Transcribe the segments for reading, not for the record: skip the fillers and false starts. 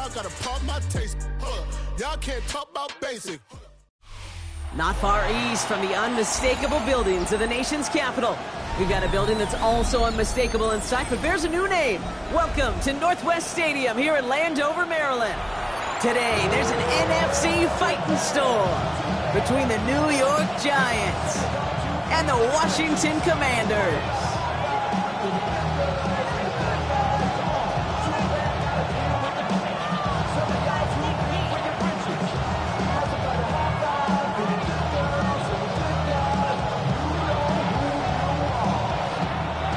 y'all gotta pump my taste. Y'all can't talk about basic. Not far east from the unmistakable buildings of the nation's capital, we've got a building that's also unmistakable in sight, but bears a new name. Welcome to Northwest Stadium here in Landover, Maryland. Today, there's an NFC fighting storm between the New York Giants and the Washington Commanders.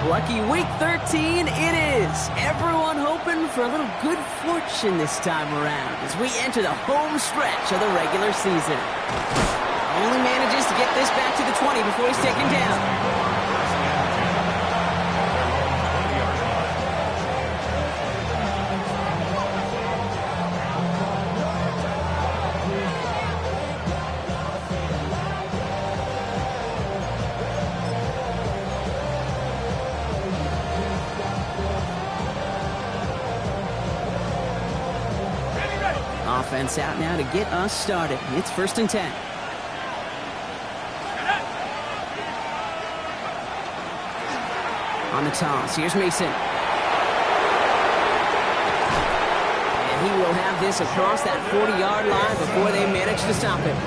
Lucky week 13 it is. Everyone hoping for a little good fortune this time around as we enter the home stretch of the regular season. Only manages to get this back to the 20 before he's taken down. Offense out now to get us started. It's 1st and 10. On the toss, here's Mason. And he will have this across that 40-yard line before they manage to stop him.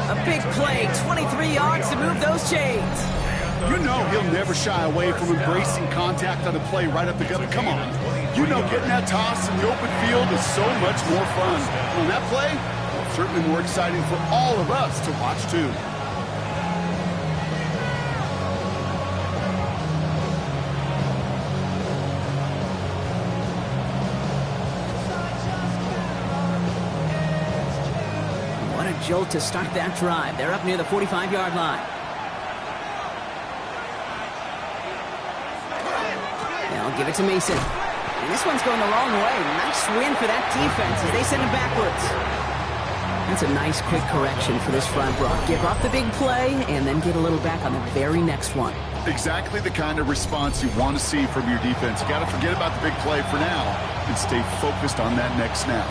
A big play, 23 yards to move those chains. You know he'll never shy away from embracing contact on a play right up the gut. Come on. You know getting that toss in the open field is so much more fun. On that play, certainly more exciting for all of us to watch, too. What a jolt to start that drive. They're up near the 45-yard line. They'll give it to Mason. And this one's going the wrong way. Nice win for that defense as they send him backwards. That's a nice quick correction for this front row. Give up the big play and then get a little back on the very next one. Exactly the kind of response you want to see from your defense. You got to forget about the big play for now and stay focused on that next snap.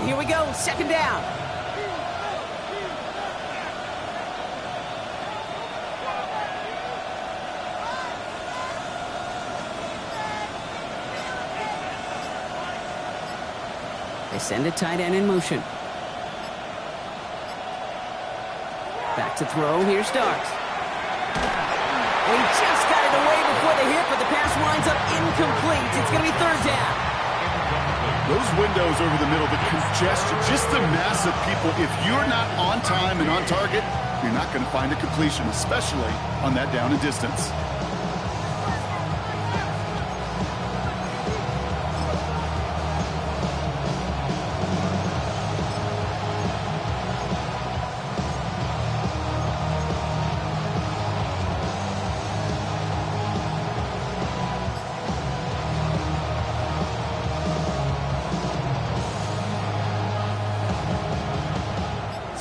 Here we go, 2nd down. They send a tight end in motion. Back to throw, here's Starks. He just got it away before the hit, but the pass winds up incomplete. It's going to be 3rd down. Those windows over the middle, the congestion, just the mass of people. If you're not on time and on target, you're not going to find a completion, especially on that down and distance.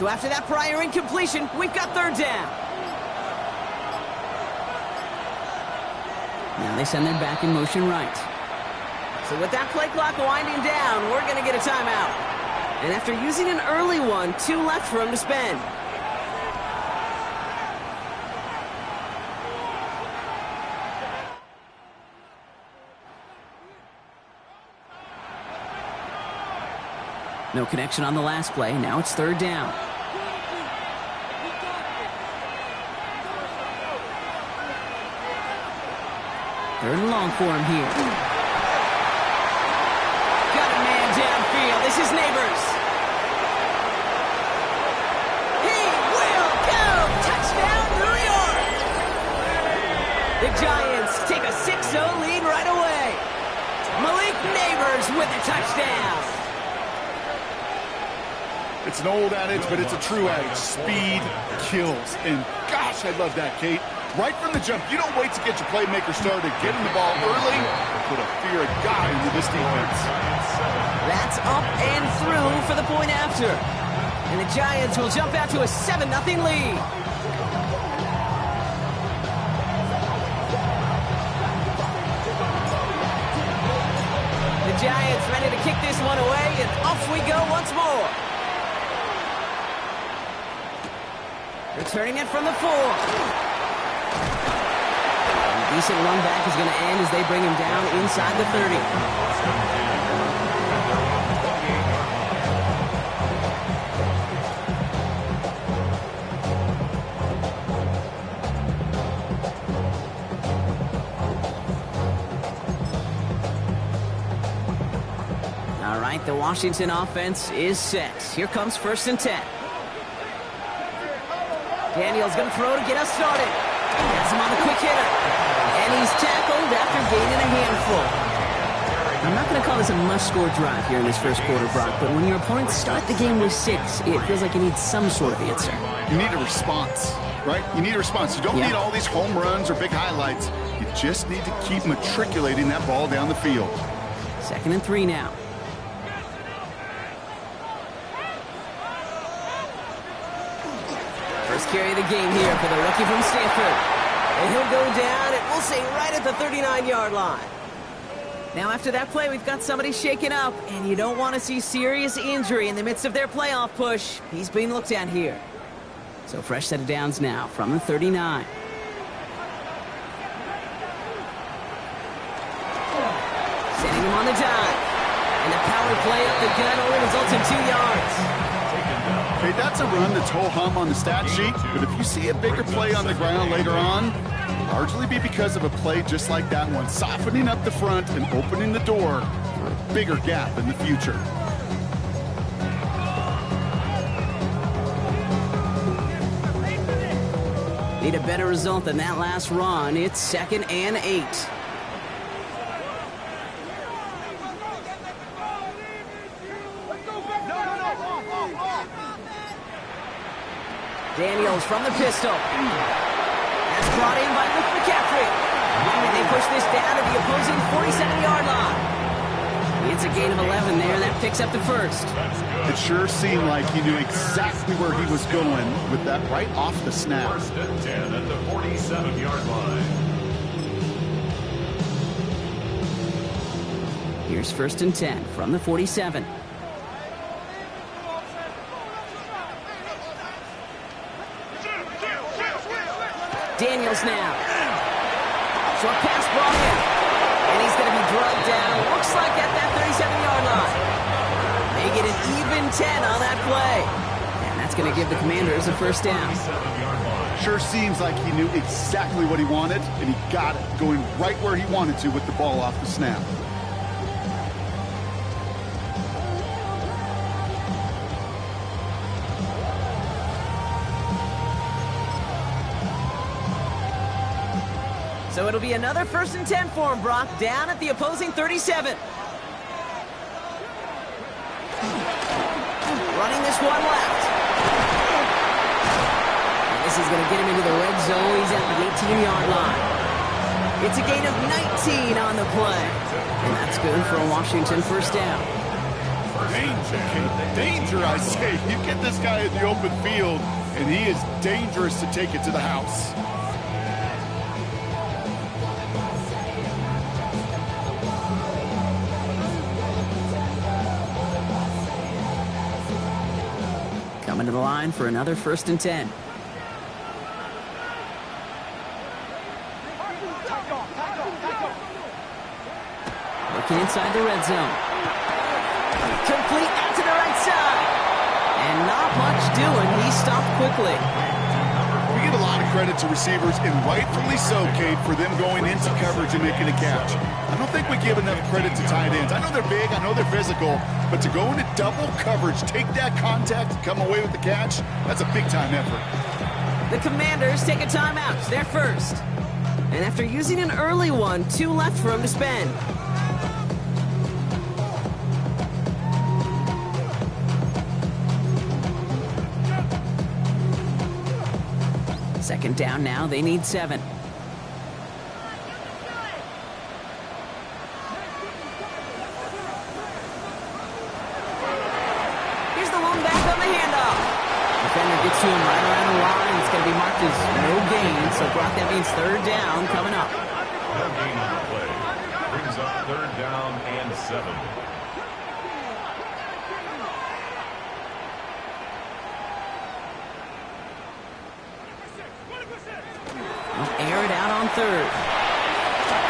So after that prior incompletion, we've got 3rd down. Now they send their back in motion right. So with that play clock winding down, we're going to get a timeout. And after using an early one, 2 left for him to spend. No connection on the last play. Now it's 3rd down. Third and long for him here. Got a man downfield. This is Neighbors. He will go! Touchdown, New York! The Giants take a 6-0 lead right away. Malik Neighbors with a touchdown. It's an old adage, but it's a true adage. Speed kills. And gosh, I love that, Kate. Right from the jump, you don't wait to get your playmaker started. Getting the ball early, put a fear of God into this defense. That's up and through for the point after. And the Giants will jump out to a 7-0 lead. The Giants ready to kick this one away, and off we go once more. Returning it from the 4. A decent run back is going to end as they bring him down inside the 30. All right, the Washington offense is set. Here comes 1st and 10. Daniel's going to throw to get us started. Has him on the quick hitter. And he's tackled after gaining a handful. I'm not going to call this a must-score drive here in this first quarter, Brock, but when your opponents start the game with 6, it feels like you need some sort of answer. You need a response, right? You need a response. You don't need all these home runs or big highlights. You just need to keep matriculating that ball down the field. 2nd and 3 now. First carry of the game here for the rookie from Stanford. And he'll go down, and we'll say right at the 39-yard line. Now, after that play, we've got somebody shaken up, and you don't want to see serious injury in the midst of their playoff push. He's being looked at here. So fresh set of downs now from the 39. Setting him on the dive. And a power play up the gun only results in 2 yards. Okay, that's a run that's ho-hum on the stat sheet, but if you see a bigger play on the ground later on, it'll largely be because of a play just like that one, softening up the front and opening the door for a bigger gap in the future. Need a better result than that last run. It's 2nd and 8. Daniels from the pistol. That's brought in by Luke McCaffrey. And they push this down to the opposing 47-yard line. It's a gain of 11 there. That picks up the first. It sure seemed like he knew exactly where he was going with that right off the snap. 1st and 10 at the 47-yard line. Here's 1st and 10 from the 47. Daniels now. Short pass brought in. And he's going to be drugged down. Looks like at that 37-yard line. They get an even 10 on that play. And that's going to give the Commanders a first down. Sure seems like he knew exactly what he wanted, and he got it, going right where he wanted to with the ball off the snap. So it'll be another 1st and 10 for him, Brock, down at the opposing 37. Running this one left. And this is going to get him into the red zone. He's at the 18-yard line. It's a gain of 19 on the play. And that's good for a Washington first down. Danger, I say. You get this guy in the open field, and he is dangerous to take it to the house. Coming to the line for another 1st and 10. Working inside the red zone. Complete out to the right side. And not much doing. He stopped quickly. We give a lot of credit to receivers, and rightfully so, Kate, for them going into coverage and making a catch. I don't think we give enough credit to tight ends. I know they're big, I know they're physical, but to go into double coverage, take that contact, and come away with the catch, that's a big-time effort. The Commanders take a timeout. They're first. And after using an early one, 2 left for him to spend. Second down now. They need 7. Here's the lone back on the handoff. Defender gets to him right around the line. It's going to be marked as no gain. So, Brock, that means third down coming up. No gain on the play. Brings up third down and 7. Air it out on third.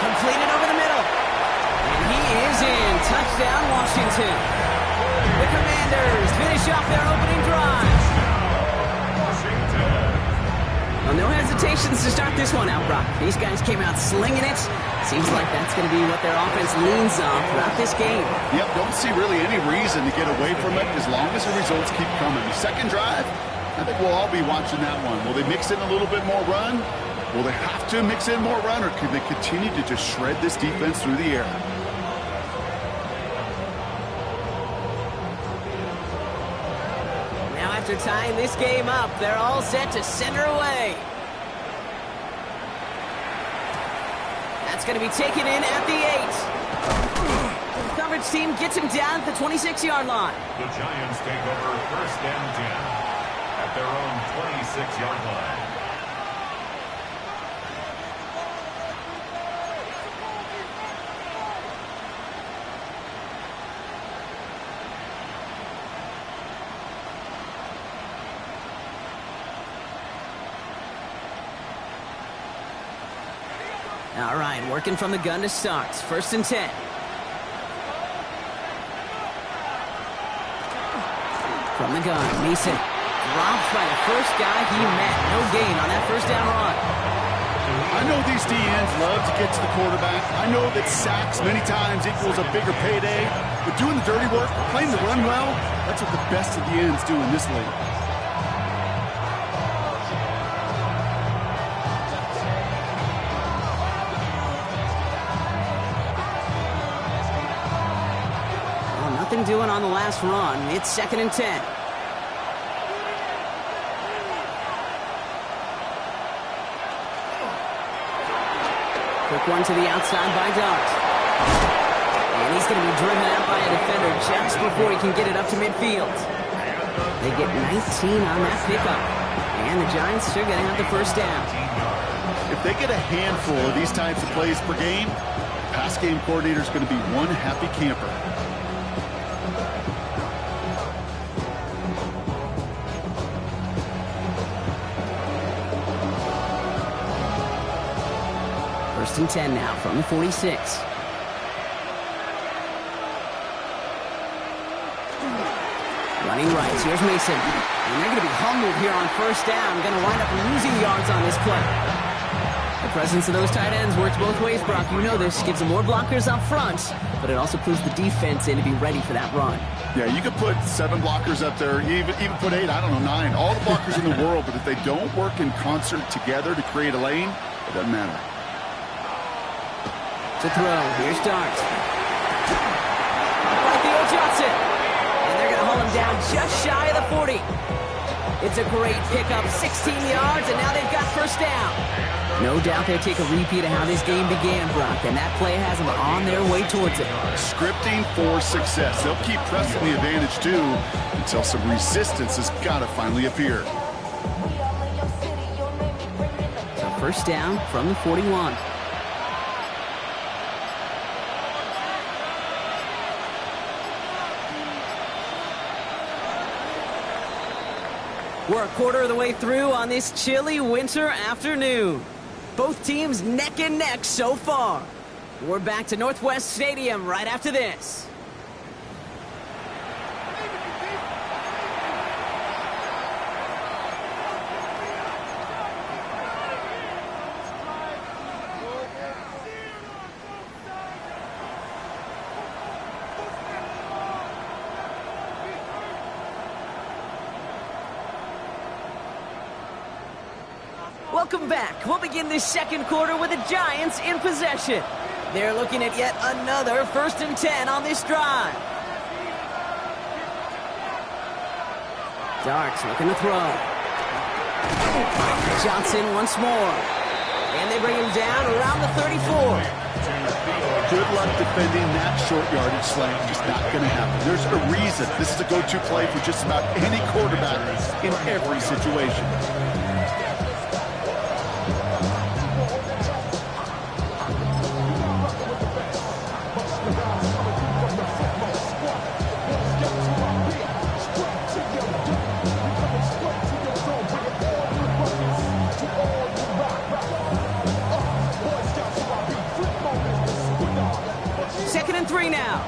Completed over the middle. And he is in. Touchdown, Washington. The Commanders finish off their opening drive. Well, no hesitations to start this one out, Brock. These guys came out slinging it. Seems like that's going to be what their offense leans on throughout this game. Yep, don't see really any reason to get away from it as long as the results keep coming. The second drive, I think we'll all be watching that one. Will they mix in a little bit more run? Will they have to mix in more run, or can they continue to just shred this defense through the air? Now after tying this game up, they're all set to send her away. That's going to be taken in at the 8. The coverage team gets him down at the 26-yard line. The Giants take over first and 10 at their own 26-yard line. All right, working from the gun to start. First and 10. From the gun, Mason drops by the first guy he met. No gain on that first down run. I know these DNs love to get to the quarterback. I know that sacks many times equals a bigger payday. But doing the dirty work, playing the run well, that's what the best of the ends do in this league. Nothing doing on the last run. It's second and 10. Quick one to the outside by Dart. And he's going to be driven out by a defender just before he can get it up to midfield. They get 19 on that pickup. And the Giants are going to have the first down. If they get a handful of these types of plays per game, pass game coordinator is going to be one happy camper. First and 10 now from the 46. Running right. Here's Mason. And they're going to be humbled here on first down. Going to wind up losing yards on this play. The presence of those tight ends works both ways, Brock. You know this. Gives them more blockers up front, but it also puts the defense in to be ready for that run. Yeah, you could put 7 blockers up there, even put 8, I don't know, 9. All the blockers in the world, but if they don't work in concert together to create a lane, it doesn't matter. To throw. Here's Dart. Right, Theo Johnson. And they're going to hold him down just shy of the 40. It's a great pickup, 16 yards, and now they've got first down. No doubt they'll take a repeat of how this game began, Brock, and that play has them on their way towards it. Scripting for success. They'll keep pressing the advantage, too, until some resistance has got to finally appear. So first down from the 41. We're a quarter of the way through on this chilly winter afternoon. Both teams neck and neck so far. We're back to Northwest Stadium right after this. Welcome back. We'll begin this second quarter with the Giants in possession. They're looking at yet another first and 10 on this drive. Darts looking to throw. Johnson once more. And they bring him down around the 34. Good luck defending that short yardage slant. Just not going to happen. There's a reason this is a go-to play for just about any quarterback in every situation. Second and 3 now.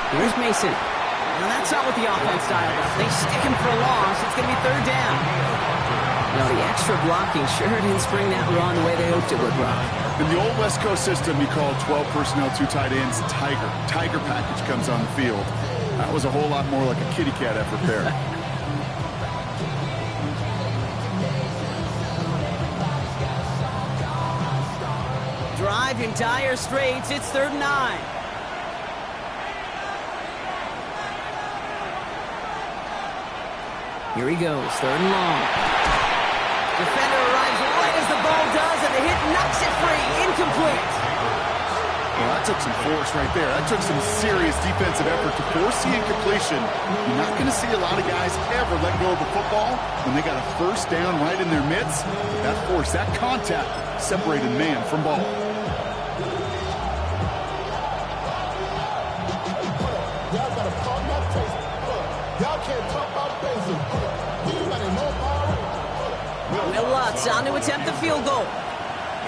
Here's Mason. Now that's not what the offense dialed up. They stick him for a loss. It's going to be third down. No, the extra blocking sure didn't spring that run the way they hoped it would, Brock. In the old West Coast system, you call 12 personnel, 2 tight ends, Tiger. Tiger package comes on the field. That was a whole lot more like a kitty cat effort there. Drive in dire straits. It's third and 9. Here he goes, third and long. Defender arrives right as the ball does, and the hit knocks it free. Incomplete. Well, that took some force right there. That took some serious defensive effort to force the incompletion. You're not going to see a lot of guys ever let go of the football when they got a first down right in their midst. That force, that contact separated man from ball. Y'all gotta calm that taste. Y'all can't talk about basic. Anybody know power? Will Lutz on to attempt the field goal.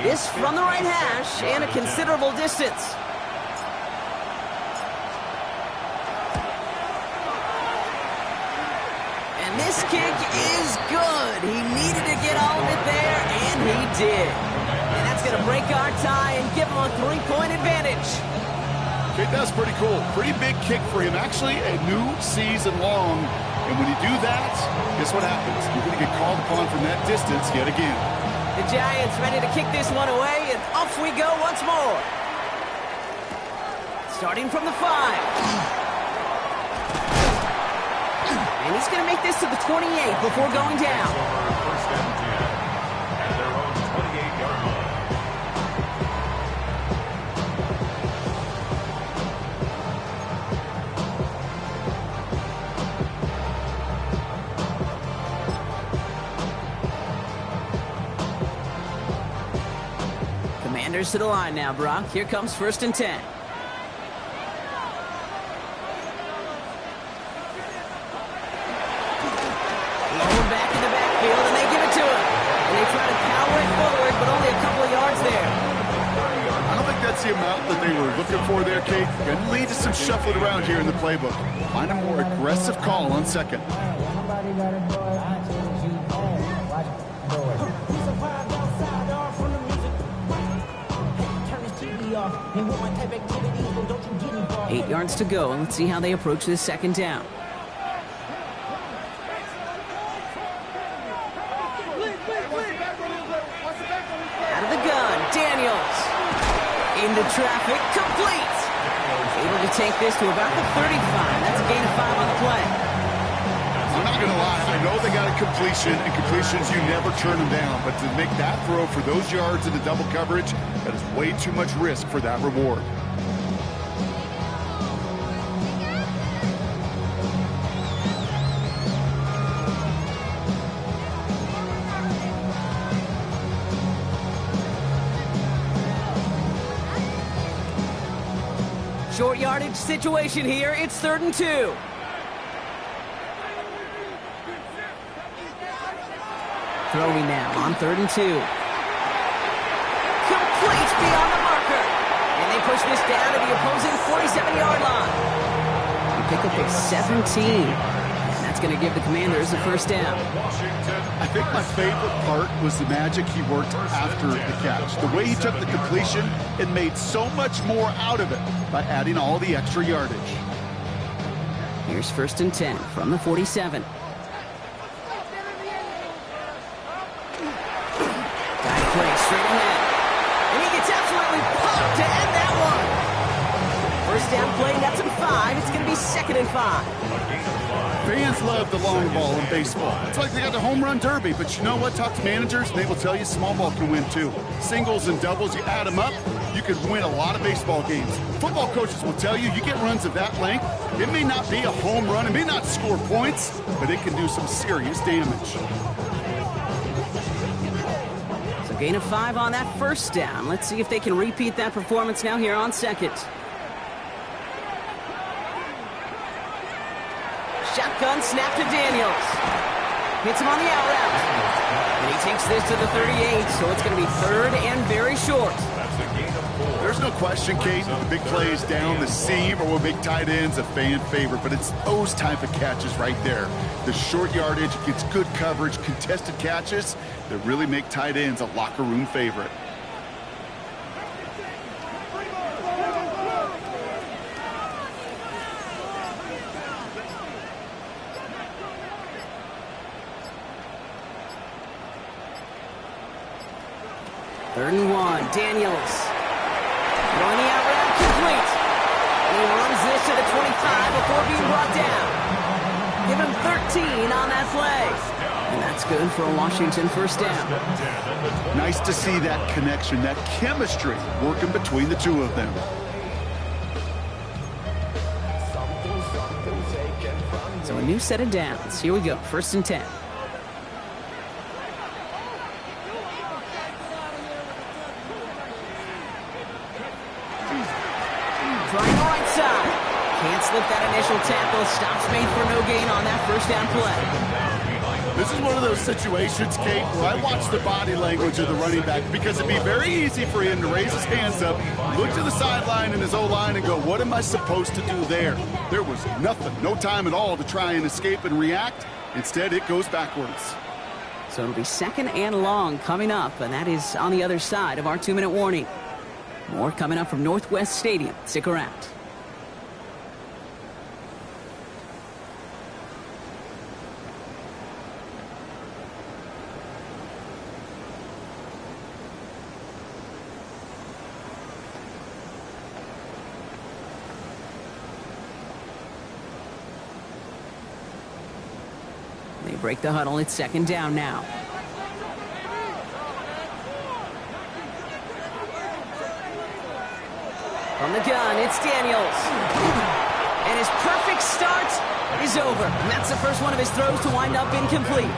This from the right hash and a considerable distance. And this kick is good. He needed to get all of it there, and he did. And that's going to break our tie and give him a 3-point advantage. Okay, that's pretty cool. Pretty big kick for him. Actually, a new season long. And when you do that, guess what happens? You're going to get called upon from that distance yet again. The Giants ready to kick this one away, and off we go once more. Starting from the 5. And he's going to make this to the 28 before going down. First and 10 at their own 28-yard line. Commanders to the line now, Brock. Here comes first and 10. Lower back in the backfield, and they give it to him. And they try to power it forward, but only a couple of yards there. I don't think that's the amount that they were looking for there, Kate. Going to lead to some shuffling around here in the playbook. Find a more aggressive call on second. Eight yards to go, and let's see how they approach this second down. Out of the gun, Daniels. Into traffic, complete. Able to take this to about the 35. That's a gain of 5 on the play. I'm not going to lie. I know they got a completion, and completions, you never turn them down. But to make that throw for those yards into double coverage, that is way too much risk for that reward. Short yardage situation here. It's third and 2. Throwing now on third and 2. Complete beyond the marker. And they push this down to the opposing 47-yard line. They pick up a 17. And that's going to give the Commanders a first down. I think my favorite part was the magic he worked after the catch. The way he took the completion and made so much more out of it by adding all the extra yardage. Here's first and 10 from the 47. Guy plays straight ahead. And he gets absolutely pumped to end that one. down play, that's him 5. It's going to be 2nd and 5. Fans love the long ball in baseball. It's like they got the home run derby, but you know what? Talk to managers, they will tell you small ball can win too. Singles and doubles, you add them up, you could win a lot of baseball games. Football coaches will tell you get runs of that length. It may not be a home run, it may not score points, but it can do some serious damage. So gain of 5 on that first down. Let's see if they can repeat that performance now here on 2nd. Shotgun snap to Daniels. Hits him on the out route. And he takes this to the 38, so it's going to be 3rd and very short. There's no question, Kate, big plays down the seam or with big tight ends, a fan favorite, but it's those type of catches right there. The short yardage, gets good coverage, contested catches that really make tight ends a locker room favorite. Third and 1, Daniels. Throwing the out route, complete. And he runs this to the 25 before being brought down. Give him 13 on that play. And that's good for a Washington first down. Nice to see that connection, that chemistry working between the two of them. So a new set of downs. Here we go, 1st and 10. Trying right side. Can't slip that initial tackle. Stops made for no gain on that first down play. This is one of those situations, Kate, where I watch the body language of the running back because it'd be very easy for him to raise his hands up, look to the sideline in his O-line and go, what am I supposed to do there? There was nothing, no time at all to try and escape and react. Instead, it goes backwards. So it'll be 2nd and long coming up, and that is on the other side of our 2-minute warning. More coming up from Northwest Stadium. Stick around. They break the huddle. It's 2nd down now. From the gun, it's Daniels. And his perfect start is over. And that's the first one of his throws to wind up incomplete.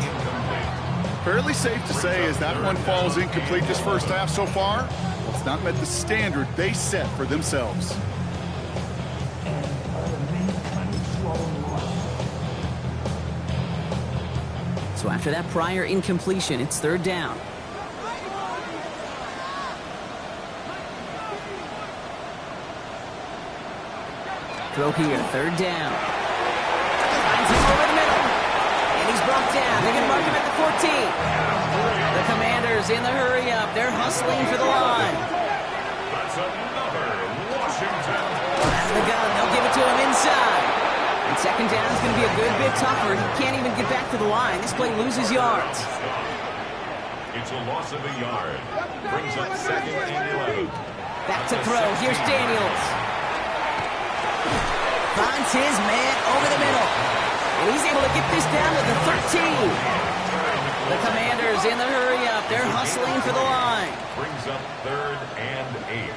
Fairly safe to say as that one falls incomplete this first half so far, it's not met the standard they set for themselves. So after that prior incompletion, it's 3rd down. Throw here, 3rd down. Finds him over the middle. And he's brought down. They're going to mark him at the 14. The Commanders in the hurry-up. They're hustling for the line. That's another Washington. Out of the gun. They'll give it to him inside. And 2nd down is going to be a good bit tougher. He can't even get back to the line. This play loses yards. It's a loss of a yard. Brings up 2nd and 11. Back to throw. Here's Daniels. Finds his man over the middle. And he's able to get this down to the 13. The Commanders in the hurry-up. They're hustling for the line. Brings up 3rd and 8.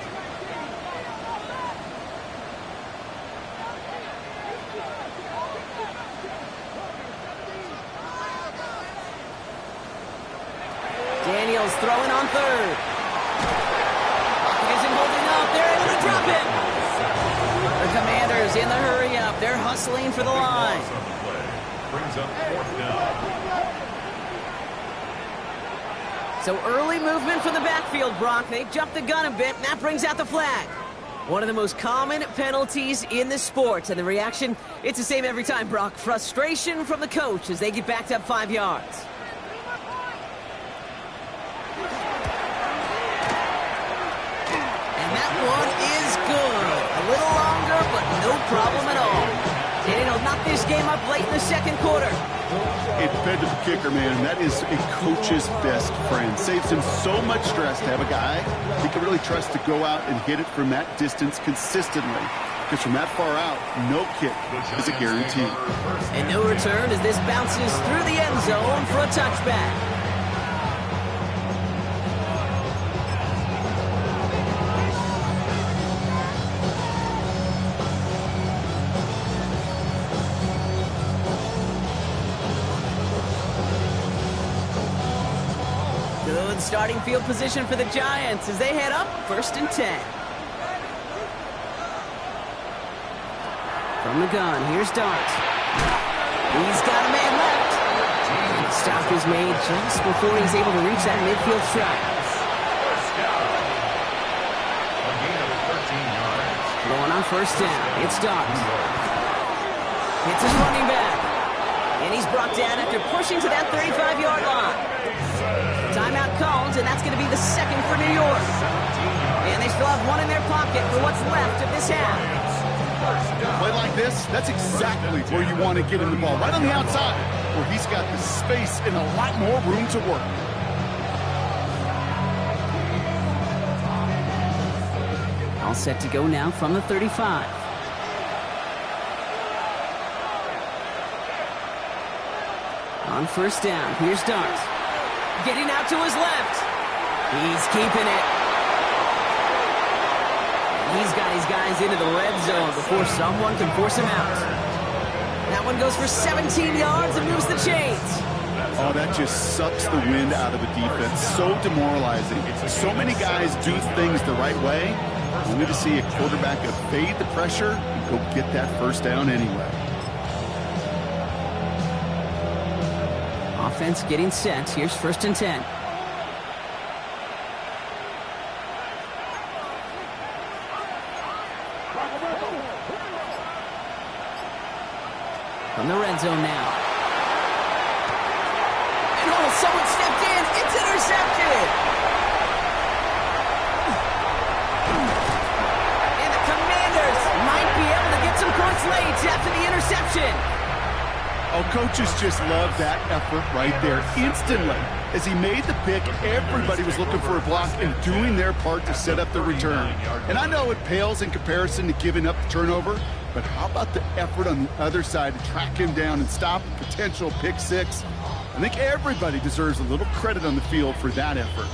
Daniels throwing on 3rd. Clock isn't holding up. They're able to drop it. The Commanders in the hurry-up. They're hustling for the line. Brings up 4th down. So early movement from the backfield, Brock. They jumped the gun a bit, and that brings out the flag. One of the most common penalties in the sport. And the reaction, it's the same every time, Brock. Frustration from the coach as they get backed up 5 yards. And that one is good. A little longer, but no problem at all. Daniel knocked this game up late in the 2nd quarter. It fed to the kicker, man. That is a coach's best friend. Saves him so much stress to have a guy he can really trust to go out and hit it from that distance consistently. because from that far out, no kick is a guarantee. And no return as this bounces through the end zone for a touchback. Good starting field position for the Giants as they head up 1st and 10. From the gun, here's Dart. He's got a man left. The stop is made just before he's able to reach that midfield strike. Going on 1st down, it's Dart. It's his running back. And he's brought down after pushing to that 35-yard line. Timeout called, and that's going to be the second for New York. And they still have one in their pocket for what's left of this half. Play like this, that's exactly where you want to get him the ball. Right on the outside, where he's got the space and a lot more room to work. All set to go now from the 35. On 1st down, here's Dart. Getting out to his left. He's keeping it. He's got his guys into the red zone before someone can force him out. That one goes for 17 yards and moves the chains. Oh, that just sucks the wind out of the defense. So demoralizing. So many guys do things the right way, only to see a quarterback evade the pressure and go get that 1st down anyway. Offense getting set. Here's 1st and 10. From the red zone now. And someone stepped in. It's intercepted. And the Commanders might be able to get some points late after the interception. Oh, coaches just love that effort right there. Instantly, as he made the pick, everybody was looking for a block and doing their part to set up the return. And I know it pales in comparison to giving up the turnover, but how about the effort on the other side to track him down and stop a potential pick six? I think everybody deserves a little credit on the field for that effort.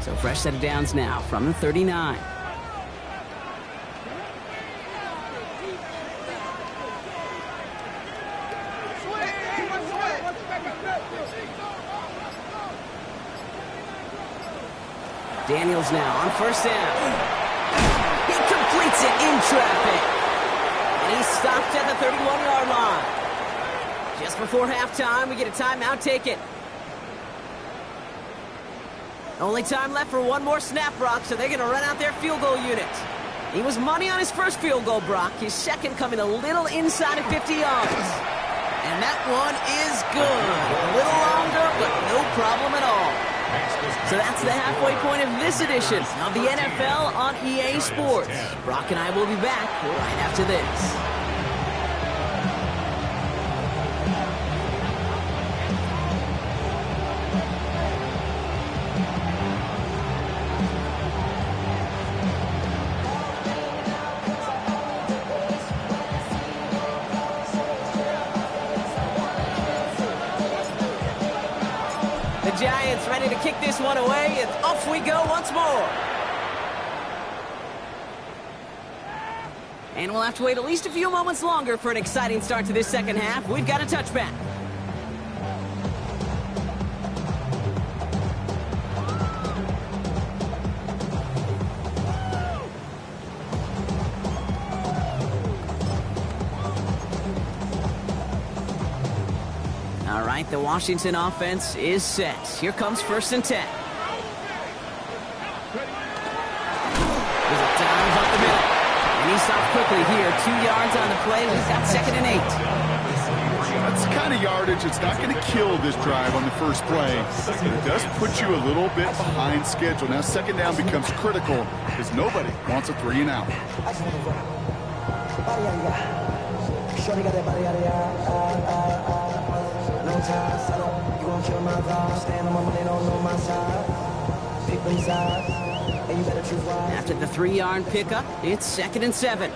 So fresh set of downs now from the 39. Daniels now on 1st down. He completes it in traffic. And he's stopped at the 31-yard line. Just before halftime, we get a timeout taken. Only time left for one more snap, Brock, so they're going to run out their field goal unit. He was money on his first field goal, Brock. His second coming a little inside of 50 yards. And that one is good. A little longer, but no problem at all. So that's the halfway point of this edition of the NFL on EA Sports. Brock and I will be back right after this. Giants ready to kick this one away, and off we go once more. And we'll have to wait at least a few moments longer for an exciting start to this second half. We've got a touchback. All right, the Washington offense is set. Here comes 1st and 10. There's a dive up the middle. And he stopped quickly here. 2 yards on the play. We've got 2nd and 8. That's the kind of yardage that's not going to kill this drive on the first play. But it does put you a little bit behind schedule. Now 2nd down becomes critical because nobody wants a 3 and out. on ties. You gon' kill my vibe. Stand on my money, don't know my side. Pick them sides, and you better choose wise. After the 3-yard pickup, it's 2nd and 7.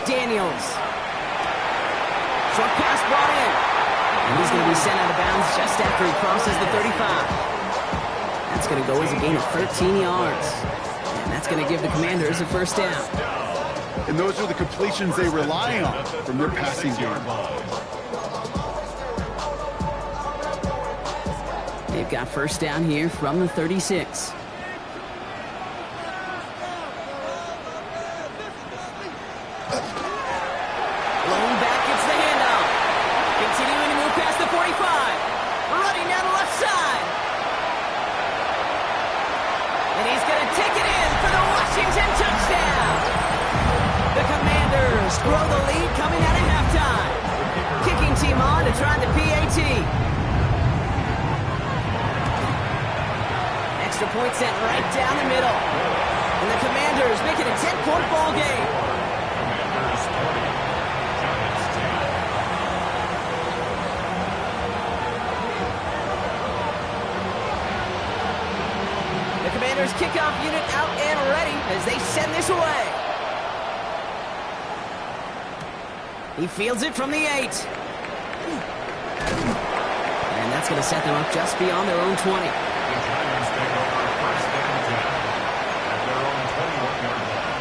Daniels. Short pass brought in. And he's going to be sent out of bounds just after he crosses the 35. That's going to go as a gain of 13 yards. And that's going to give the Commanders a first down. And those are the completions they rely on from their passing game. They've got first down here from the 36. Blown back, gets the handoff. Continuing to move past the 45. Running down the left side. And he's going to take it in for the Washington touchdown. The Commanders grow the lead coming out of halftime. Kicking team on to try the PAT. Extra point sent right down the middle. And the Commanders make it a 10-point ball game. Commanders 20, Giants 10. The Commanders kickoff unit out and ready as they send this away. He fields it from the 8. And that's going to set them up just beyond their own 20. The Giants take over first and 10 at their own 21-yard line.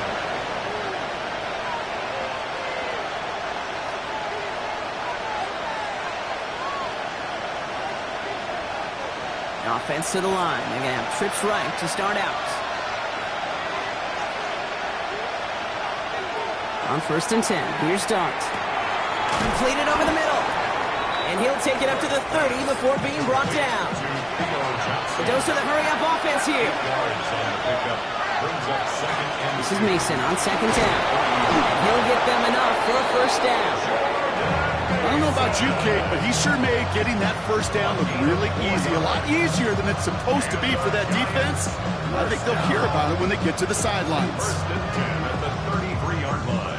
Offense to the line. They're going to have trips right to start out. On first and 10, here's Dart. Completed over the middle. And he'll take it up to the 30 before being brought down. A dose of the hurry-up offense here. This is Mason on second down. And he'll get them enough for a first down. I don't know about you, Kate, but he sure made getting that first down look really easy. A lot easier than it's supposed to be for that defense. I think they'll hear about it when they get to the sidelines. First and 10 at the 33-yard line.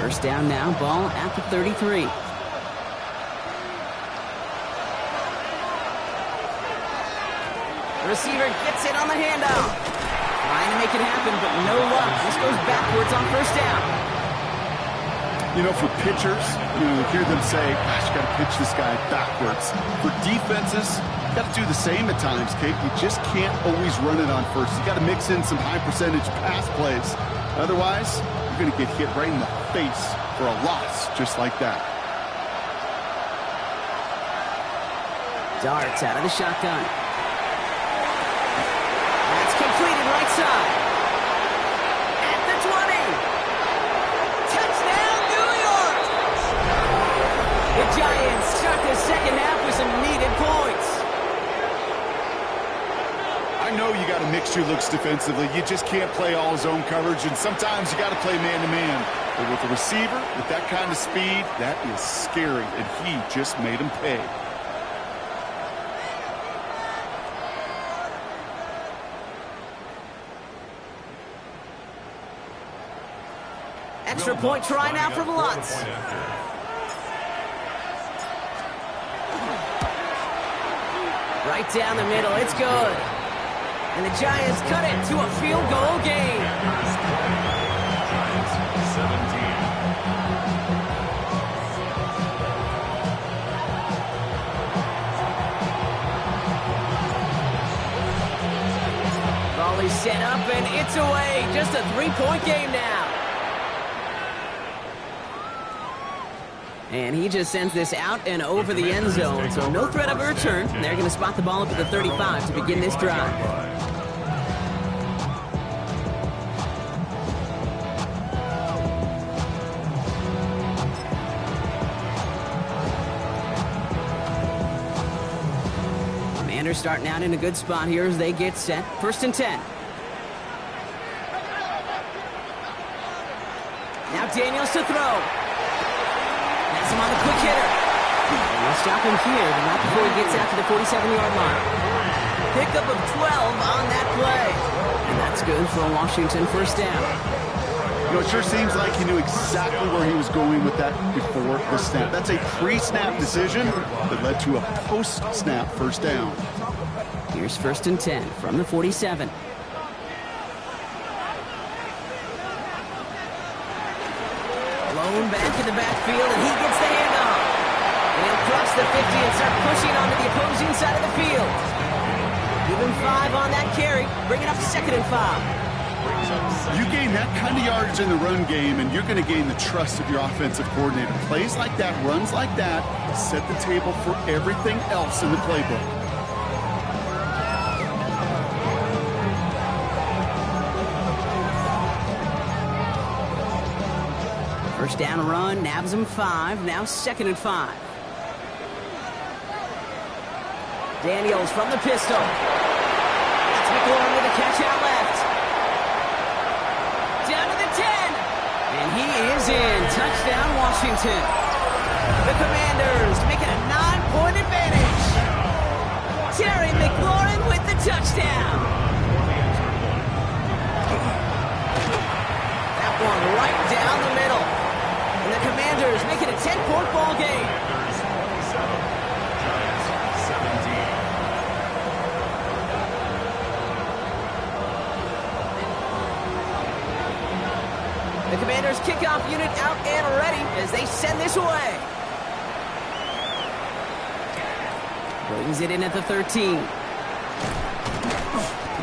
First down now, ball at the 33. The receiver gets it on the handoff. Trying to make it happen, but no luck. This goes backwards on first down. You know, for pitchers, you hear them say, gosh, you got to pitch this guy backwards. For defenses, you got to do the same at times, Kate. You just can't always run it on first. You got to mix in some high-percentage pass plays. Otherwise, you're going to get hit right in the face for a loss just like that. Darts out of the shotgun. That's completed right side. At the 20. Touchdown, New York! The Giants start the second half with some needed points. I know you got to mix your looks defensively. You just can't play all zone coverage, and sometimes you got to play man-to-man. But with a receiver, with that kind of speed, that is scary, and he just made him pay. Extra point try now from Lutz. Right down the middle, it's good. And the Giants cut it to a field goal game. Giants 17. Volley set up and it's away. Just a 3-point game now. And he just sends this out and over the end zone. So no threat of a return. They're going to spot the ball up at the 35 to begin this drive. Commanders starting out in a good spot here as they get set. First and 10. Now Daniels to throw. Has him on the quick hitter. They'll stop him here, but not before he gets out to the 47-yard line. Pickup of 12 on that play. And that's good for a Washington first down. You know, it sure seems like he knew exactly where he was going with that before the snap. That's a pre-snap decision that led to a post-snap first down. Here's 1st and 10 from the 47. Blown back in the backfield, and he gets the handoff. And he'll cross the 50 and start pushing onto the opposing side of the field. Give him 5 on that carry, bringing up 2nd and 5. You gain that kind of yardage in the run game, and you're going to gain the trust of your offensive coordinator. Plays like that, runs like that, set the table for everything else in the playbook. First down run, nabs him 5, now 2nd and 5. Daniels from the pistol. That's McLaurin with a catch out left. Down to the 10. And he is in. Touchdown, Washington. The Commanders make it a 9-point advantage. Terry McLaurin with the touchdown. That one right down the middle. And the Commanders make it a 10-point ball game. The Commanders' kickoff unit out and ready as they send this away. Brings it in at the 13.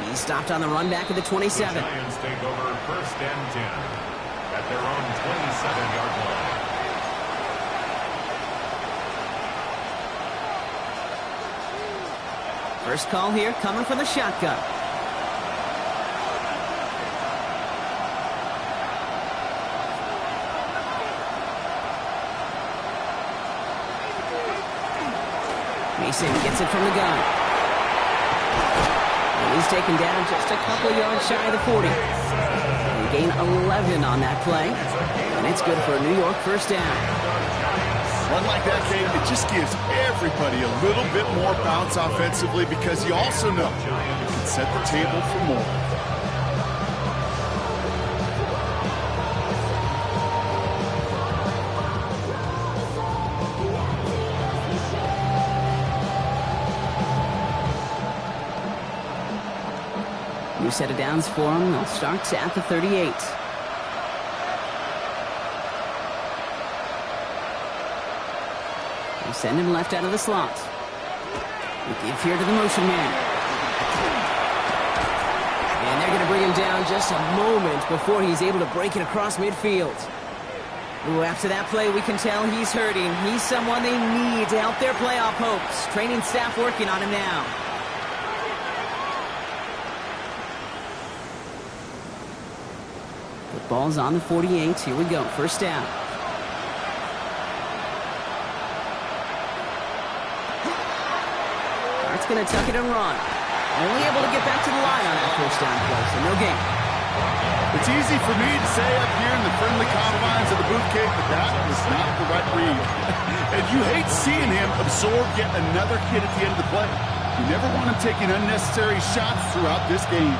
He stopped on the run back at the 27. The Giants take over 1st and 10 at their own 27-yard line. First call here coming from the shotgun. Mason gets it from the gun. And he's taken down just a couple of yards shy of the 40. They gain 11 on that play. And it's good for a New York first down. Run like that, Kate, it just gives everybody a little bit more bounce offensively because you also know you can set the table for more. New set of downs for them. They'll start at the 38. They send him left out of the slot. We give here to the motion man. And they're going to bring him down just a moment before he's able to break it across midfield. Ooh, after that play, we can tell he's hurting. He's someone they need to help their playoff hopes. Training staff working on him now. The ball's on the 48. Here we go. First down. Art's going to tuck it and run. Only able to get back to the line on that first down play, so no gain. It's easy for me to say up here in the friendly confines of the boot cave, but that was not the right read. And you hate seeing him absorb yet another hit at the end of the play. You never want him taking unnecessary shots throughout this game.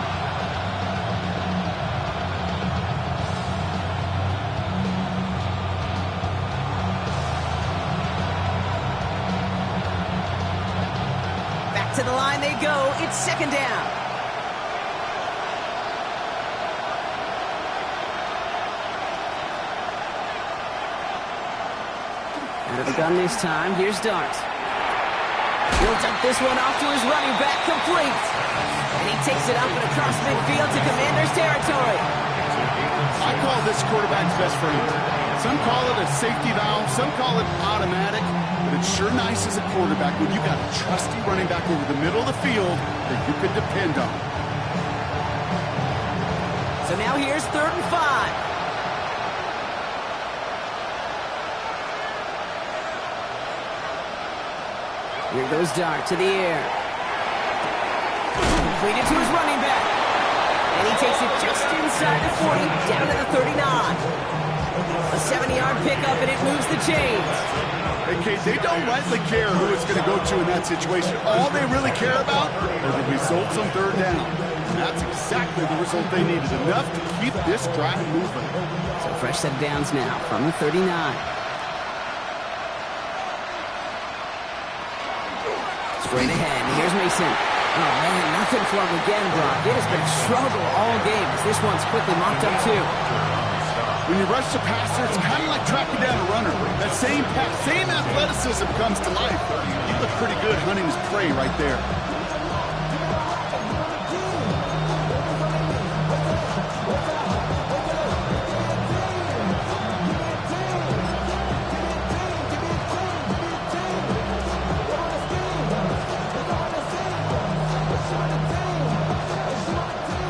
Back to the line they go. It's second down. Out of the gun this time. Here's Dart. He'll dump this one off to his running back, complete. And he takes it up and across midfield to Commanders territory. I call this quarterback's best friend. Some call it a safety valve, some call it automatic, but it's sure nice as a quarterback when you got a trusty running back over the middle of the field that you can depend on. So now here's 3rd and 5. Here goes Dart to the air. Completed to his running back. And he takes it just inside the 40, down to the 39. A 70-yard pickup, and it moves the chains. Okay, they don't rightly care who it's going to go to in that situation. All they really care about are the results on third down. And that's exactly the result they needed, enough to keep this drive moving. So fresh set of downs now from the 39. Straight ahead, here's Mason. Oh man, nothing for him again, Brock. It has been a struggle all game as this one's quickly mopped up too. When you rush the passer, it's kind of like tracking down a runner. That same athleticism comes to life. He looked pretty good hunting his prey right there.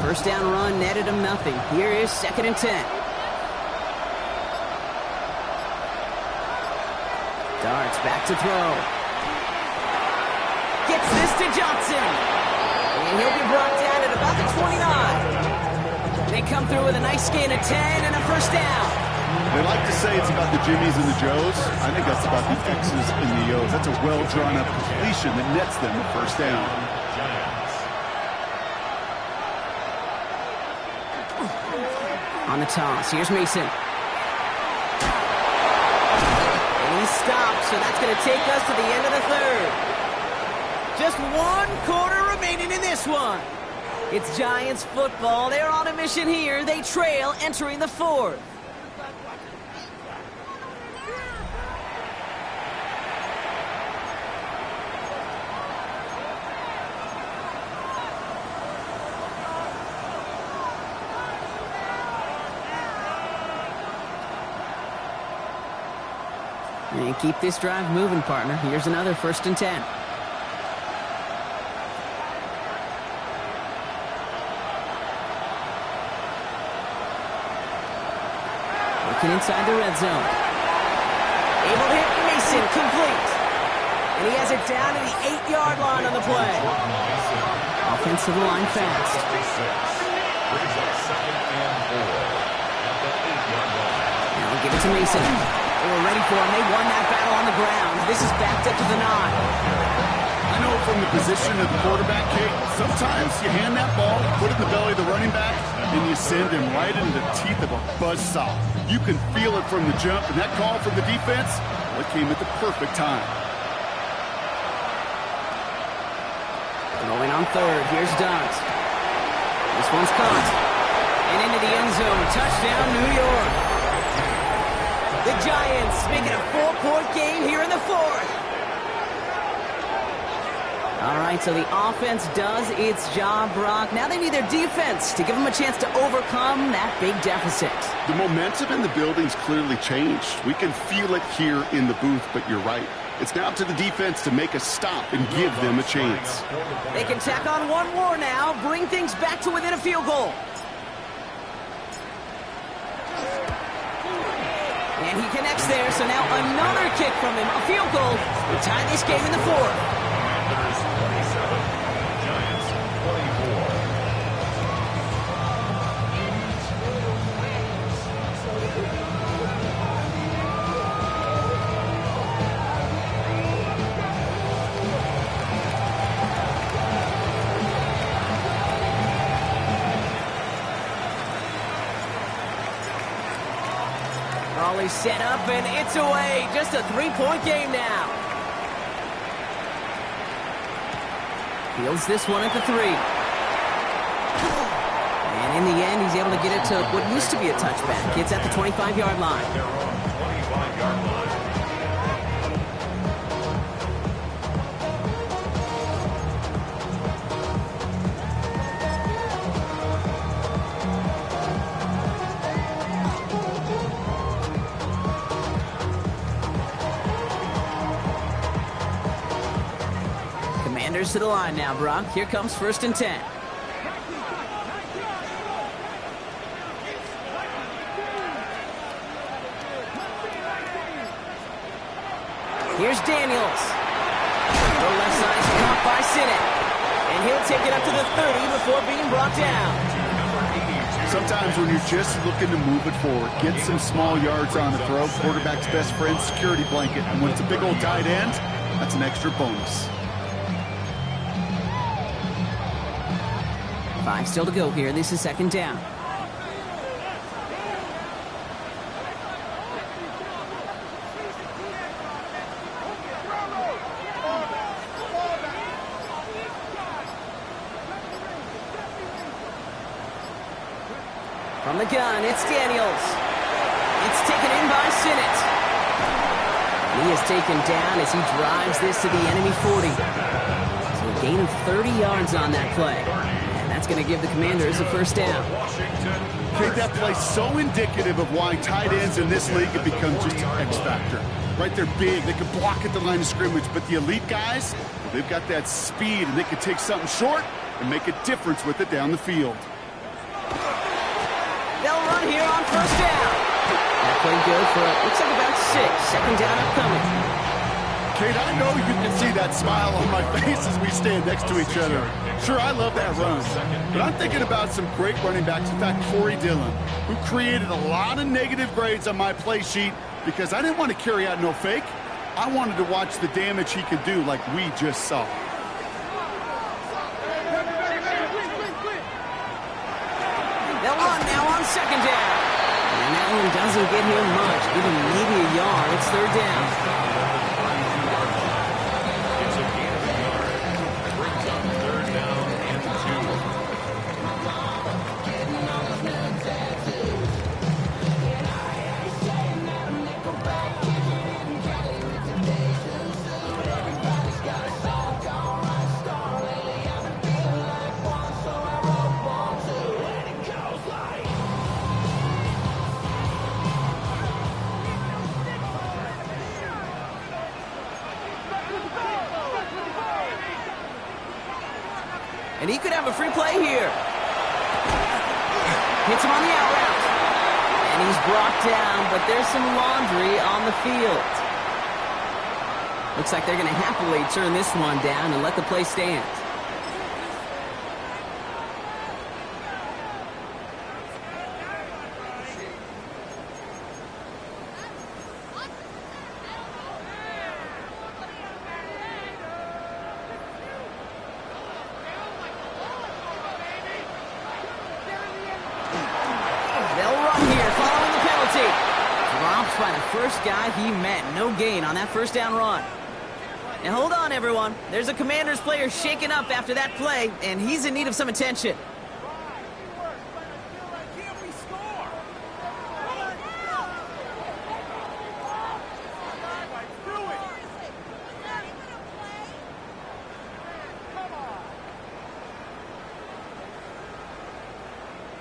First down run netted him nothing. Here is 2nd and 10. Darts back to throw. Gets this to Johnson. And he'll be brought down at about the 29. They come through with a nice gain of 10 and a first down. They like to say it's about the Jimmies and the Joes. I think that's about the X's and the O's. That's a well-drawn-up completion that nets them the first down. On the toss, here's Mason. He stopped, so that's going to take us to the end of the third. Just 1 quarter remaining in this one. It's Giants football. They're on a mission here. They trail entering the fourth. And keep this drive moving, partner. Here's another 1st and 10. Looking inside the red zone. Able to hit Mason, complete. And he has it down to the 8-yard line on the play. Offensive line fast. Now give it to Mason. They were ready for him. They won that battle on the ground. This is backed up to the 9. I know from the position of the quarterback, Kate, sometimes you hand that ball, put it in the belly of the running back, and you send him right into the teeth of a buzzsaw. You can feel it from the jump, and that call from the defense, well, it came at the perfect time. Going on 3rd. Here's Dunt. This one's caught. And into the end zone. Touchdown, New York. The Giants making a 4-point game here in the 4th. All right, so the offense does its job, Brock. Now they need their defense to give them a chance to overcome that big deficit. The momentum in the building's clearly changed. We can feel it here in the booth, but you're right. It's now up to the defense to make a stop and give them a chance. They can tack on one more now, bring things back to within a field goal. And he connects there, so now another kick from him. A field goal to tie this game in the 4th. Giants 24. All is set up, and it's away. Just a 3-point game now. Fields this one at the 3. And in the end, he's able to get it to what used to be a touchback. It's at the 25-yard line. their own 25-yard line. To the line now, Brock. Here comes 1st and 10. Here's Daniels. The left side is caught by Sinnott. And he'll take it up to the 30 before being brought down. Sometimes when you're just looking to move it forward, get some small yards on the throw, quarterback's best friend, security blanket. And when it's a big old tight end, that's an extra bonus. 5 still to go here. This is second down. From the gun, it's Daniels. It's taken in by Sinnott. He is taken down as he drives this to the enemy 40. So a gain of 30 yards on that play. And that's going to give the Commanders a first down. Okay, that play's so indicative of why tight ends in this league have become just an X factor. Right, they're big, they can block at the line of scrimmage, but the elite guys, they've got that speed, and they can take something short and make a difference with it down the field. They'll run here on first down. That played good for, looks like about 6. Second down upcoming. Kate, I know you can see that smile on my face as we stand next to each other. Sure, I love that run, but I'm thinking about some great running backs. In fact, Corey Dillon, who created a lot of negative grades on my play sheet because I didn't want to carry out no fake. I wanted to watch the damage he could do like we just saw. They'll run now on second down. And that one doesn't get him much. Give him maybe a yard. It's third down. It's a gain of a yard. It brings up third down and 2. And he could have a free play here. Hits him on the out route. And he's brought down, but there's some laundry on the field. Looks like they're going to happily turn this one down and let the play stand. By the first guy he met. No gain on that first down run. Now hold on, everyone. There's a Commanders player shaken up after that play, and he's in need of some attention.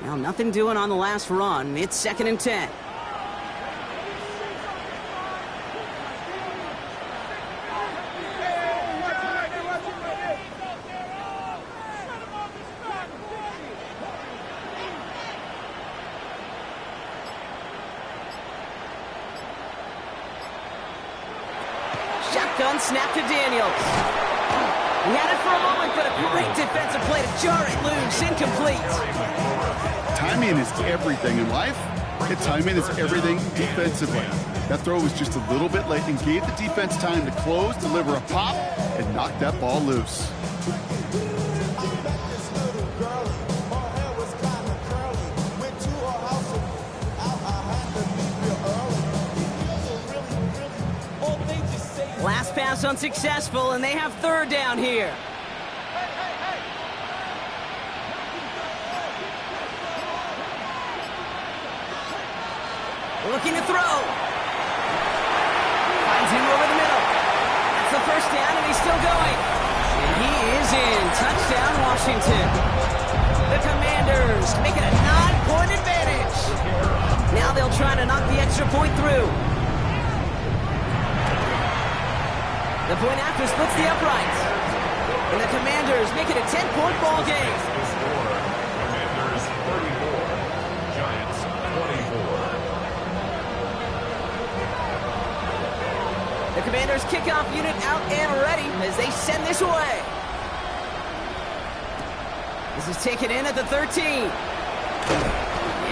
Well, nothing doing on the last run. It's second and 10. Shotgun snap to Daniels. He had it for a moment, but a great defensive play to jar it loose. Incomplete. Timing is everything in life, and timing is everything defensively. That throw was just a little bit late and gave the defense time to close, deliver a pop, and knock that ball loose. Last pass unsuccessful, and they have third down here. Looking to throw. Finds him over the middle. That's the first down, and he's still going. And he is in. Touchdown, Washington. The Commanders make it a 9-point advantage. Now they'll try to knock the extra point through. The point after splits the uprights. And the Commanders make it a 10-point ball game. Commanders 34, Giants 24. The Commanders kickoff unit out and ready as they send this away. This is taken in at the 13.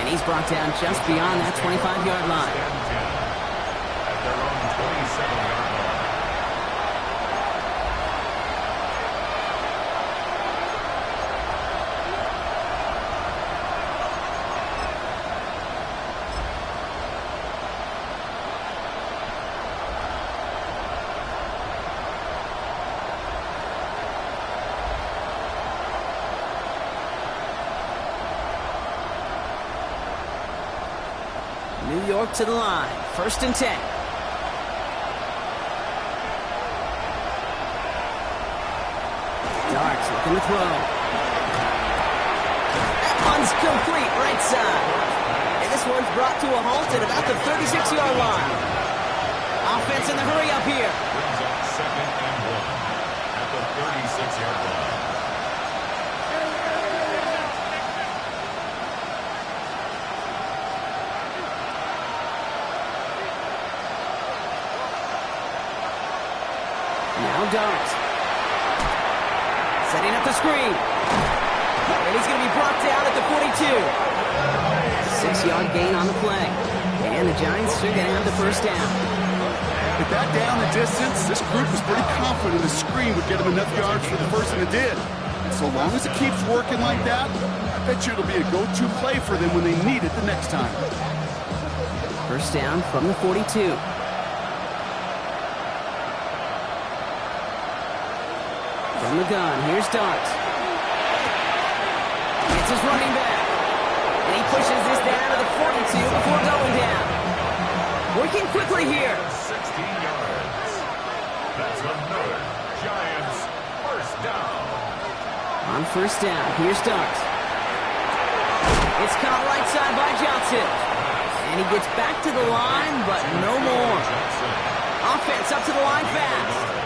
And he's brought down just beyond that 25-yard line. At their own 27-yard line. New York to the line. 1st and 10. Darts looking to throw. That one's complete right side. And this one's brought to a halt at about the 36-yard line. Offense in the hurry up here. Brings up 2nd and 1 at the 36-yard line. Now Darts. Setting up the screen. And he's going to be brought down at the 42. 6-yard gain on the play. And the Giants are going to have the 1st down. With that down the distance, this group was pretty confident the screen would get them enough yards for the first, and it did. And so long as it keeps working like that, I bet you it'll be a go-to play for them when they need it the next time. 1st down from the 42. From the gun, here's Darts. It's his running back. And he pushes this down to the 42 before going down. Working quickly here. 16 yards. That's another Giants 1st down. On 1st down, here's Darts. It's caught right side by Johnson. And he gets back to the line, but no more. Offense up to the line fast.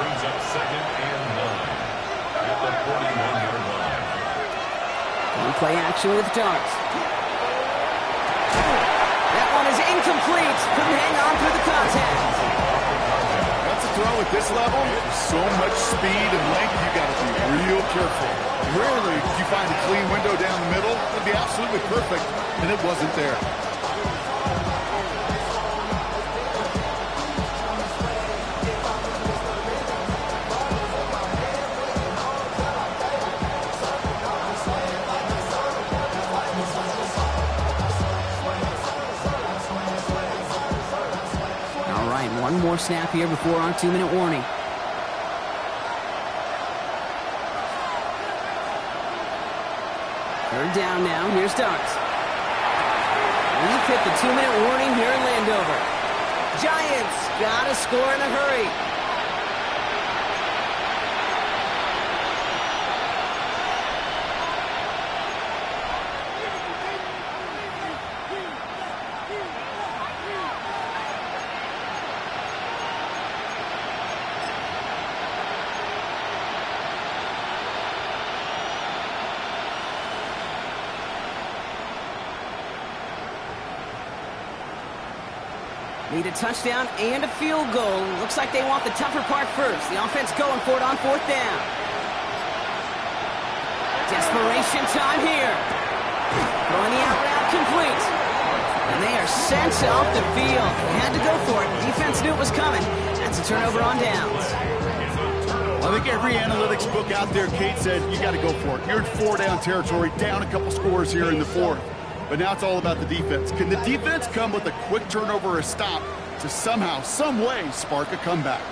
Brings up 2nd and 9 at the 41-yard line. On play action with Darts. That one is incomplete. Couldn't hang on through the contact. That's a throw at this level. So much speed and length, you got to be real careful. Rarely do you find a clean window down the middle. It'd be absolutely perfect, and it wasn't there. One more snap here before our 2-minute warning. 3rd down now. Here's Darts. We've hit the 2-minute warning here in Landover. Giants got to score in a hurry. Need a touchdown and a field goal. Looks like they want the tougher part first. The offense going for it on 4th down. Desperation time here. Throwing the out route complete. And they are sent off the field. They had to go for it. Defense knew it was coming. That's a turnover on downs. I think every analytics book out there, Kate, said you got to go for it. You're in 4-down territory, down a couple scores here in the 4th. But now it's all about the defense. Can the defense come with a quick turnover or a stop to somehow, some way, spark a comeback?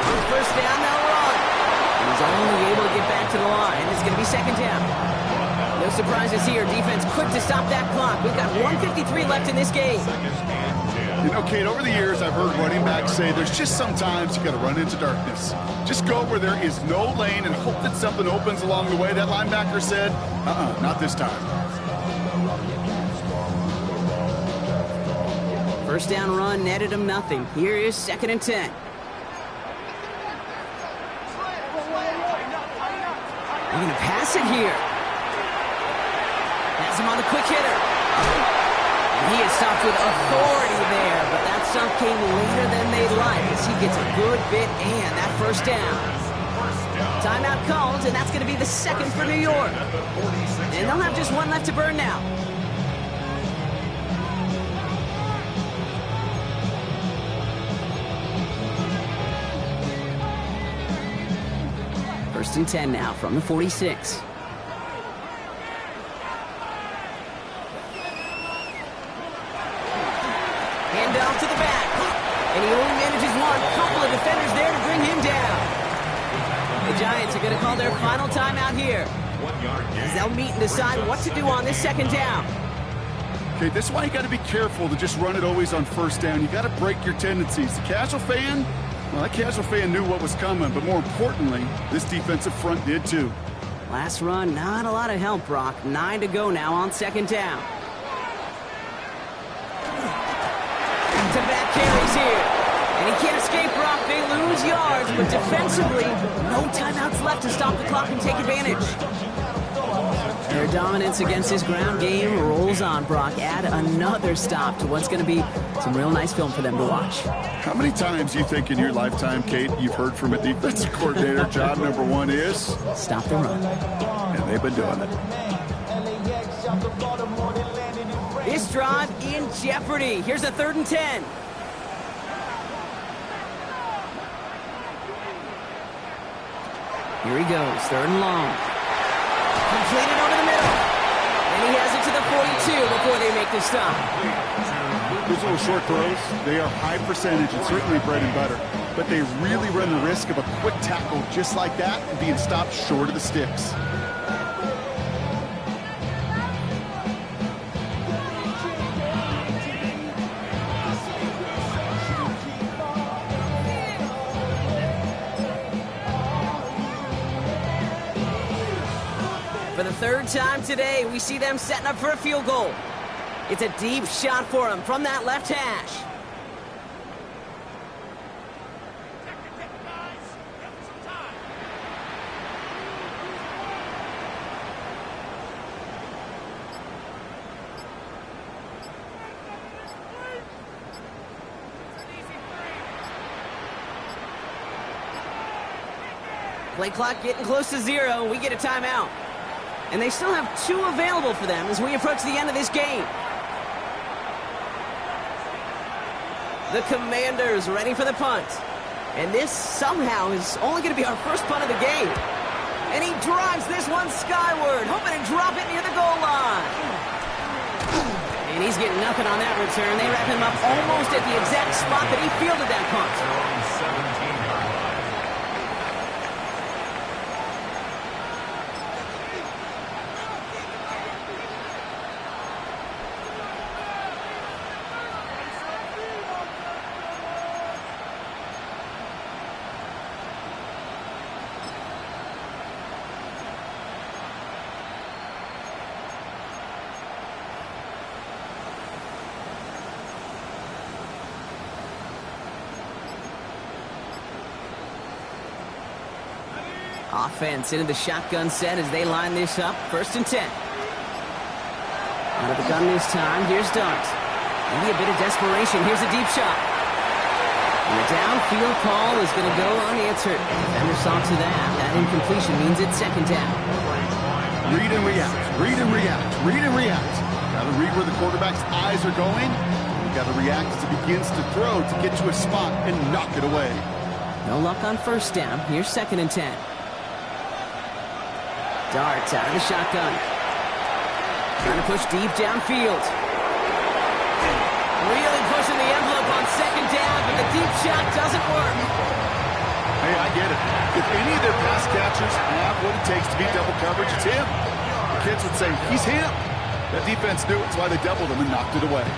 On 1st down, they'll run. He's only able to get back to the line. It's going to be 2nd down. No surprises here. Defense quick to stop that clock. We've got 1:53 left in this game. You know, Kate, over the years, I've heard running backs say there's just sometimes you got to run into darkness. Just go where there is no lane and hope that something opens along the way. That linebacker said, not this time. 1st down run netted him nothing. Here is 2nd and 10. They're going to pass it here. Has him on the quick hitter. He is stopped with authority there, but that stop came later than they'd like as he gets a good bit and that first down. Timeout called, and that's going to be the second for New York. And they'll have just one left to burn now. First and 10 now from the 46. Hand off to the back. And he only manages one. Couple of defenders there to bring him down. The Giants are going to call their final timeout here, as they'll meet and decide what to do on this second down. Okay, this is why you got to be careful to just run it always on first down. You got to break your tendencies. The casual fan, well, that casual fan knew what was coming, but more importantly, this defensive front did too. Last run, not a lot of help, Brock. 9 to go now on second down. To back carries here. And he can't escape, Brock. They lose yards, but defensively, no timeouts left to stop the clock and take advantage. Their dominance against his ground game rolls on, Brock. Add another stop to what's going to be some real nice film for them to watch. How many times do you think in your lifetime, Kate, you've heard from a defensive coordinator, job number one is? Stop the run. And they've been doing it. This drive in jeopardy. Here's a 3rd and 10. Here he goes, 3rd and long. Completed over the middle. And he has it to the 42 before they make the stop. Those little short throws, they are high percentage and certainly bread and butter. But they really run the risk of a quick tackle just like that and being stopped short of the sticks. For the 3rd time today, we see them setting up for a field goal. It's a deep shot for him from that left hash. Play clock getting close to 0. We get a timeout. And they still have 2 available for them as we approach the end of this game. The Commanders ready for the punt. And this somehow is only going to be our first punt of the game. And he drives this one skyward, hoping to drop it near the goal line. And he's getting nothing on that return. They wrap him up almost at the exact spot that he fielded that punt. 17-yard line. Offense into the shotgun set as they line this up. 1st and 10. Out of the gun this time. Here's Dart. Maybe a bit of desperation. Here's a deep shot. And the downfield call is going to go unanswered. Defender saw to that. That incompletion means it's 2nd down. Read and react. Read and react. Read and react. Got to read where the quarterback's eyes are going. You got to react as it begins to throw to get to a spot and knock it away. No luck on 1st down. Here's 2nd and 10. Dart out of the shotgun. Trying to push deep downfield. Really pushing the envelope on 2nd down, but the deep shot doesn't work. Hey, I get it. If any of their pass catchers have what it takes to beat double coverage, it's him. The kids would say, he's him. That defense knew it. That's why they doubled him and knocked it away.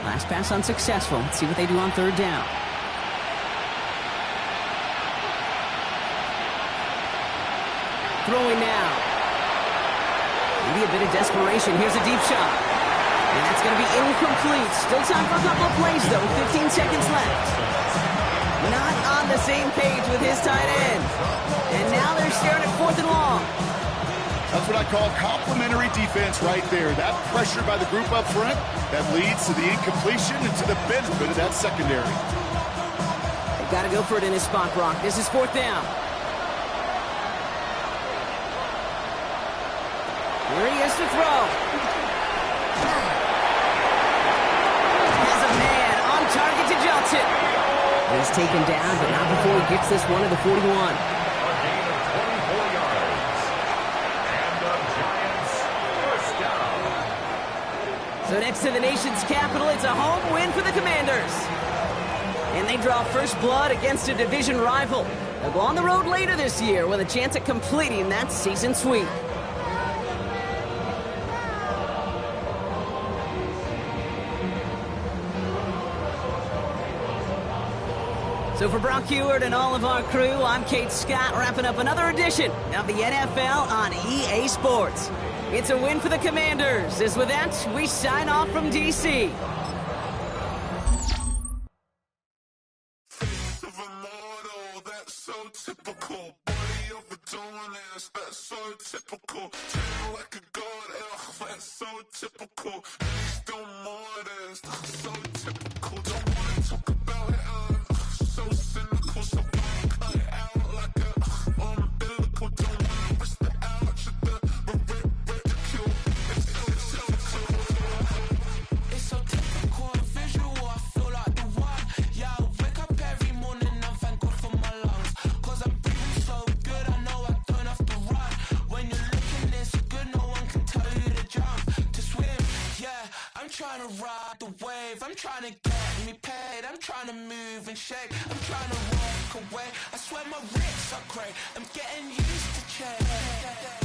Last pass unsuccessful. Let's see what they do on 3rd down. Throwing now. Maybe a bit of desperation. Here's a deep shot. And that's going to be incomplete. Still time for a couple of plays, though. 15 seconds left. Not on the same page with his tight end. And now they're staring at 4th and long. That's what I call complementary defense right there. That pressure by the group up front, that leads to the incompletion and to the benefit of that secondary. They've got to go for it in his spot, Brock. This is 4th down. Here he is to throw. Has a man on target to Johnson. He's taken down, but not before he gets this one to the 41. A gain of 24 yards. And the Giants first down. So next to the nation's capital, it's a home win for the Commanders. And they draw first blood against a division rival. They'll go on the road later this year with a chance at completing that season sweep. So for Brock Heward and all of our crew, I'm Kate Scott, wrapping up another edition of the NFL on EA Sports. It's a win for the Commanders. As with that, we sign off from D.C. I'm trying to get me paid, I'm trying to move and shake, I'm trying to walk away. I swear my wrists are great, I'm getting used to change.